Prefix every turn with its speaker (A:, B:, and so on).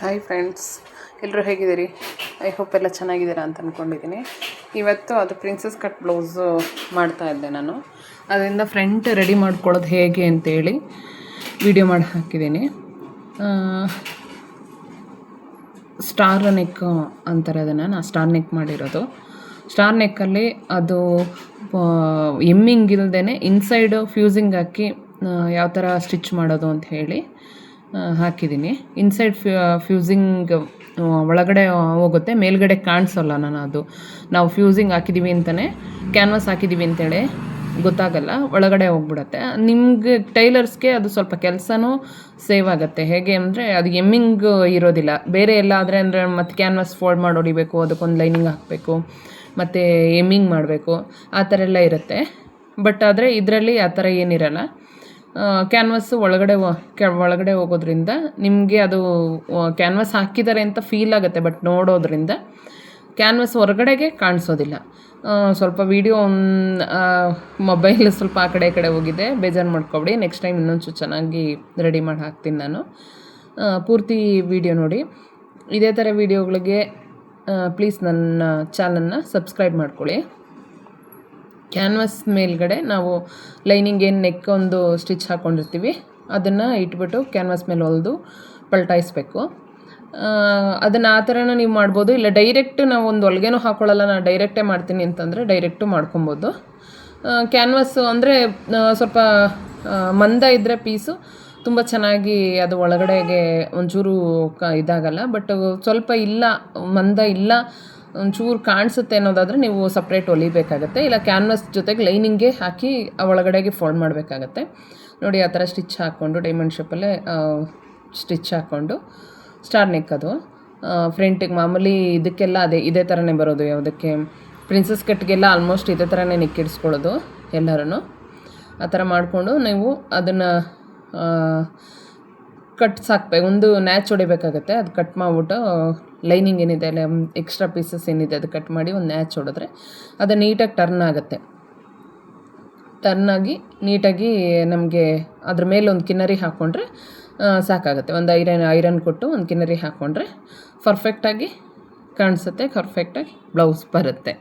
A: Hi friends, ಎಲ್ಲರೂ ಹೇಗಿದ್ದೀರಿ? I hope ಎಲ್ಲ ಚೆನ್ನಾಗಿದ್ದೀರಾ ಅಂತ ಅಂದ್ಕೊಂಡಿದ್ದೀನಿ. ಇವತ್ತು ಅದು ಪ್ರಿನ್ಸಸ್ ಕಟ್ ಬ್ಲೌಸು ಮಾಡ್ತಾಯಿದ್ದೆ ನಾನು. ಅದರಿಂದ ಫ್ರಂಟ್ ರೆಡಿ ಮಾಡ್ಕೊಳ್ಳೋದು ಹೇಗೆ ಅಂತೇಳಿ ವಿಡಿಯೋ ಮಾಡಿ ಹಾಕಿದ್ದೀನಿ. ಸ್ಟಾರ್ ನೆಕ್ ಅಂತಾರೆ ಅದನ್ನು. ನಾನು ಸ್ಟಾರ್ ನೆಕ್ ಮಾಡಿರೋದು. ಸ್ಟಾರ್ ನೆಕ್ಕಲ್ಲಿ ಅದು ಎಮ್ಮಿಂಗ್ ಇಲ್ಲದೇ ಇನ್ಸೈಡು ಫ್ಯೂಸಿಂಗ್ ಹಾಕಿ ಯಾವ ಥರ ಸ್ಟಿಚ್ ಮಾಡೋದು ಅಂತ ಹೇಳಿ ಹಾಕಿದ್ದೀನಿ. ಇನ್ಸೈಡ್ ಫ್ಯೂಸಿಂಗ್ ಒಳಗಡೆ ಹೋಗುತ್ತೆ, ಮೇಲ್ಗಡೆ ಕಾಣಿಸೋಲ್ಲ. ನಾವು ಫ್ಯೂಸಿಂಗ್ ಹಾಕಿದ್ದೀವಿ ಅಂತಲೇ, ಕ್ಯಾನ್ವಾಸ್ ಹಾಕಿದ್ದೀವಿ ಅಂತೇಳಿ ಗೊತ್ತಾಗಲ್ಲ, ಒಳಗಡೆ ಹೋಗ್ಬಿಡುತ್ತೆ. ನಿಮಗೆ ಟೈಲರ್ಸ್ಗೆ ಅದು ಸ್ವಲ್ಪ ಕೆಲಸನೂ ಸೇವ್ ಆಗುತ್ತೆ. ಹೇಗೆ ಅಂದರೆ ಅದು ಎಮ್ಮಿಂಗ್ ಇರೋದಿಲ್ಲ. ಬೇರೆ ಎಲ್ಲ ಆದರೆ ಅಂದರೆ ಮತ್ತು ಕ್ಯಾನ್ವಾಸ್ ಫೋಲ್ಡ್ ಮಾಡಿ ಹೊಡಿಬೇಕು, ಅದಕ್ಕೊಂದು ಲೈನಿಂಗ್ ಹಾಕಬೇಕು, ಮತ್ತು ಎಮ್ಮಿಂಗ್ ಮಾಡಬೇಕು, ಆ ಥರ ಎಲ್ಲ ಇರುತ್ತೆ. ಬಟ್ ಆದರೆ ಇದರಲ್ಲಿ ಆ ಥರ ಏನಿರಲ್ಲ. ಕ್ಯಾನ್ವಾಸು ಒಳಗಡೆ ಹೋಗೋದ್ರಿಂದ ನಿಮಗೆ ಅದು ಕ್ಯಾನ್ವಾಸ್ ಹಾಕಿದ್ದಾರೆ ಅಂತ ಫೀಲ್ ಆಗುತ್ತೆ. ಬಟ್ ನೋಡೋದ್ರಿಂದ ಕ್ಯಾನ್ವಾಸ್ ಹೊರಗಡೆಗೆ ಕಾಣಿಸೋದಿಲ್ಲ. ಸ್ವಲ್ಪ ವೀಡಿಯೋ ಮೊಬೈಲ್ ಸ್ವಲ್ಪ ಆ ಕಡೆ ಹೋಗಿದೆ, ಬೇಜಾರು ಮಾಡ್ಕೊಬಿಡಿ. ನೆಕ್ಸ್ಟ್ ಟೈಮ್ ಇನ್ನೊಂಚೂರು ಚೆನ್ನಾಗಿ ರೆಡಿ ಮಾಡಿ ಹಾಕ್ತೀನಿ ನಾನು. ಪೂರ್ತಿ ವೀಡಿಯೋ ನೋಡಿ. ಇದೇ ಥರ ವೀಡಿಯೋಗಳಿಗೆ ಪ್ಲೀಸ್ ನನ್ನ ಚಾನಲ್ನ ಸಬ್ಸ್ಕ್ರೈಬ್ ಮಾಡ್ಕೊಳ್ಳಿ. ಕ್ಯಾನ್ವಾಸ್ ಮೇಲ್ಗಡೆ ನಾವು ಲೈನಿಂಗ್ ಏನು ನೆಕ್ ಒಂದು ಸ್ಟಿಚ್ ಹಾಕ್ಕೊಂಡಿರ್ತೀವಿ ಅದನ್ನು ಇಟ್ಬಿಟ್ಟು ಕ್ಯಾನ್ವಾಸ್ ಮೇಲೆ ಹೊಲಿದು ಪಲ್ಟಾಯಿಸ್ಬೇಕು. ಅದನ್ನು ಆ ಥರನೂ ನೀವು ಮಾಡ್ಬೋದು. ಇಲ್ಲ ಡೈರೆಕ್ಟ್ ನಾವು ಒಂದು ಹೊಲಿಗೆನೂ ಹಾಕ್ಕೊಳ್ಳಲ್ಲ, ನಾನು ಡೈರೆಕ್ಟೇ ಮಾಡ್ತೀನಿ ಅಂತಂದರೆ ಡೈರೆಕ್ಟು ಮಾಡ್ಕೊಬೋದು. ಕ್ಯಾನ್ವಾಸು ಅಂದರೆ ಸ್ವಲ್ಪ ಮಂದ ಇದ್ದರೆ ಪೀಸು ತುಂಬ ಚೆನ್ನಾಗಿ ಅದು ಒಳಗಡೆಗೆ ಒಂಚೂರು ಇದಾಗಲ್ಲ. ಬಟ್ ಸ್ವಲ್ಪ ಇಲ್ಲ, ಮಂದ ಇಲ್ಲ, ಒಂಚೂರು ಕಾಣಿಸುತ್ತೆ ಅನ್ನೋದಾದರೆ ನೀವು ಸಪ್ರೇಟ್ ಹೊಲಿಬೇಕಾಗತ್ತೆ. ಇಲ್ಲ ಕ್ಯಾನ್ವಾಸ್ ಜೊತೆಗೆ ಲೈನಿಂಗೇ ಹಾಕಿ ಒಳಗಡೆಗೆ ಫೋಲ್ಡ್ ಮಾಡಬೇಕಾಗತ್ತೆ. ನೋಡಿ, ಆ ಥರ ಸ್ಟಿಚ್ ಹಾಕ್ಕೊಂಡು ಡೈಮಂಡ್ ಶೇಪಲ್ಲೇ ಸ್ಟಿಚ್ ಹಾಕ್ಕೊಂಡು ಸ್ಟಾರ್ ನೆಕ್ ಅದು ಫ್ರಂಟಿಗೆ ಮಾಮೂಲಿ ಇದಕ್ಕೆಲ್ಲ ಇದೇ ಥರನೇ ಬರೋದು. ಯಾವುದಕ್ಕೆ ಪ್ರಿನ್ಸಸ್ ಕಟ್ಗೆಲ್ಲ ಆಲ್ಮೋಸ್ಟ್ ಇದೇ ಥರನೇ ನೆಕ್ ಇಡಿಸ್ಕೊಳ್ಳೋದು ಎಲ್ಲರೂ. ಆ ಥರ ಮಾಡಿಕೊಂಡು ನೀವು ಅದನ್ನು ಕಟ್ಸ್ ಹಾಕ್ಬೇಕು. ಒಂದು ನ್ಯಾಚ್ ಹೊಡಿಬೇಕಾಗತ್ತೆ. ಅದು ಕಟ್ ಮಾಡಿಬಿಟ್ಟು ಲೈನಿಂಗ್ ಏನಿದೆ ಅಲ್ಲ, ಎಕ್ಸ್ಟ್ರಾ ಪೀಸಸ್ ಏನಿದೆ ಅದು ಕಟ್ ಮಾಡಿ ಒಂದು ನ್ಯಾಚ್ ಹೊಡೆದ್ರೆ ಅದು ನೀಟಾಗಿ ಟರ್ನ್ ಆಗುತ್ತೆ. ಟರ್ನಾಗಿ ನೀಟಾಗಿ ನಮಗೆ ಅದ್ರ ಮೇಲೆ ಒಂದು ಕಿನ್ನರಿ ಹಾಕ್ಕೊಂಡ್ರೆ ಸಾಕಾಗುತ್ತೆ. ಒಂದು ಐರನ್ ಕೊಟ್ಟು ಒಂದು ಕಿನ್ನರಿ ಹಾಕ್ಕೊಂಡ್ರೆ ಪರ್ಫೆಕ್ಟಾಗಿ ಕಾಣಿಸುತ್ತೆ, ಪರ್ಫೆಕ್ಟಾಗಿ ಬ್ಲೌಸ್ ಬರುತ್ತೆ.